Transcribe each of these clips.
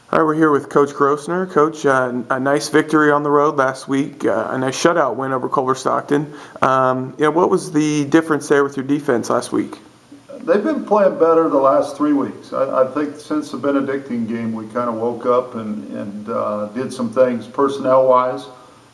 All right, we're here with Coach Grossner. Coach, a nice victory on the road last week, a nice shutout win over Culver Stockton. What was the difference there with your defense last week? They've been playing better the last 3 weeks. I think since the Benedictine game, we kind of woke up and did some things personnel-wise,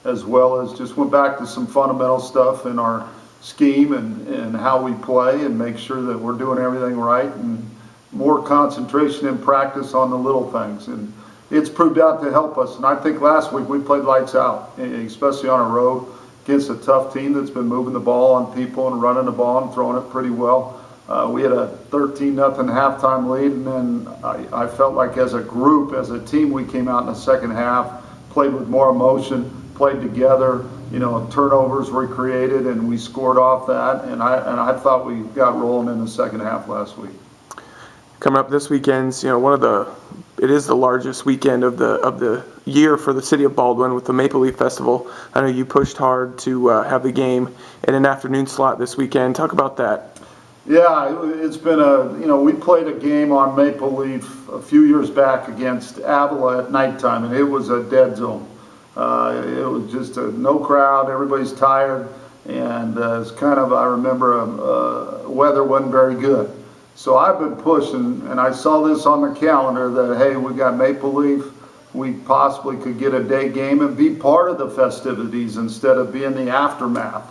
as well as just went back to some fundamental stuff in our scheme and how we play and make sure that we're doing everything right, and more concentration in practice on the little things. And it's proved out to help us. And I think last week we played lights out, especially on a road against a tough team that's been moving the ball on people and running the ball and throwing it pretty well. We had a 13-0 halftime lead, and then I felt like as a group, as a team, we came out in the second half, played with more emotion, played together. Turnovers were created, and we scored off that. And I thought we got rolling in the second half last week. Coming up this weekend's, it is the largest weekend of the year for the city of Baldwin with the Maple Leaf Festival. I know you pushed hard to have the game in an afternoon slot this weekend. Talk about that. Yeah, it's been we played a game on Maple Leaf a few years back against Avila at nighttime, and it was a dead zone. It was just no crowd, everybody's tired, and it's kind of, I remember, weather wasn't very good. So I've been pushing, and I saw this on the calendar that, hey, we got Maple Leaf, we possibly could get a day game and be part of the festivities instead of being the aftermath.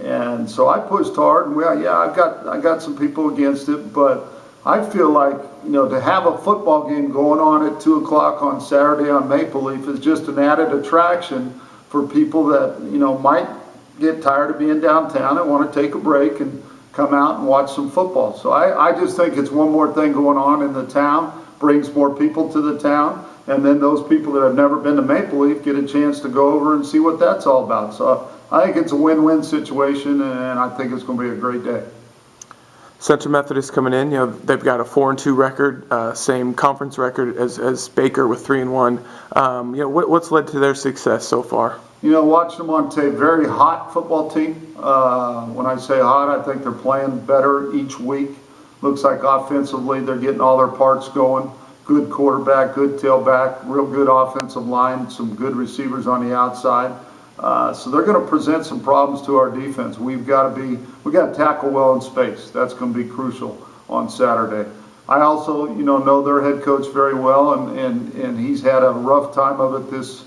And so I pushed hard, and I got some people against it, but I feel like, to have a football game going on at 2 o'clock on Saturday on Maple Leaf is just an added attraction for people that, might get tired of being downtown and want to take a break and come out and watch some football. So I just think it's one more thing going on in the town, brings more people to the town, and then those people that have never been to Maple Leaf get a chance to go over and see what that's all about. So I think it's a win-win situation, and I think it's going to be a great day. Central Methodist coming in, they've got a 4-2 record, same conference record as Baker with 3-1. What's led to their success so far? Watching them on tape, very hot football team. When I say hot, I think they're playing better each week. Looks like offensively they're getting all their parts going. Good quarterback, good tailback, real good offensive line, some good receivers on the outside. So they're going to present some problems to our defense. We've got to tackle well in space. That's going to be crucial on Saturday. I also, know their head coach very well, and he's had a rough time of it this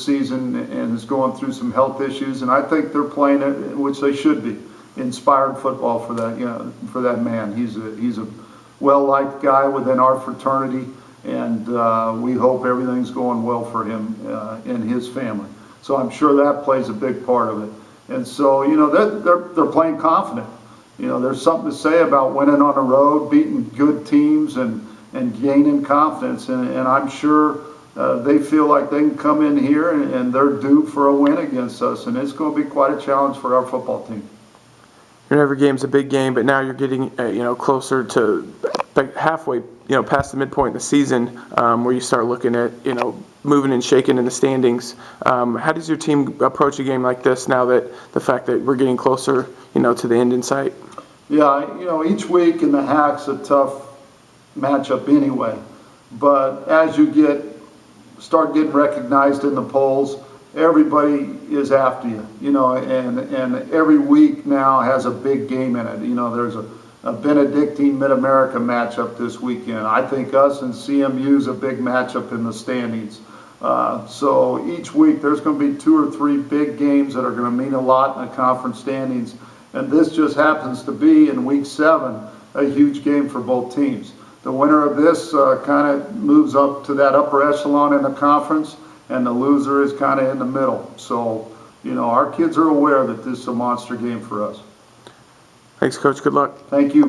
season and is going through some health issues. And I think they're playing it, which they should be, inspired football for that, for that man. He's a well-liked guy within our fraternity, and we hope everything's going well for him and his family. So I'm sure that plays a big part of it. And so, they're playing confident. There's something to say about winning on the road, beating good teams, and gaining confidence. And I'm sure they feel like they can come in here and they're due for a win against us. And it's going to be quite a challenge for our football team. Every game's a big game, but now you're getting closer to halfway, past the midpoint in the season, where you start looking at moving and shaking in the standings. How does your team approach a game like this now that the fact that we're getting closer, to the end in sight? Yeah, each week in the Hack's a tough matchup anyway, but as you start getting recognized in the polls, everybody is after you, and every week now has a big game in it. There's a Benedictine Mid-America matchup this weekend. I think us and CMU's a big matchup in the standings. So each week there's going to be 2 or 3 big games that are going to mean a lot in the conference standings. And this just happens to be, in week 7, a huge game for both teams. The winner of this kind of moves up to that upper echelon in the conference, and the loser is kind of in the middle. So, our kids are aware that this is a monster game for us. Thanks, Coach. Good luck. Thank you.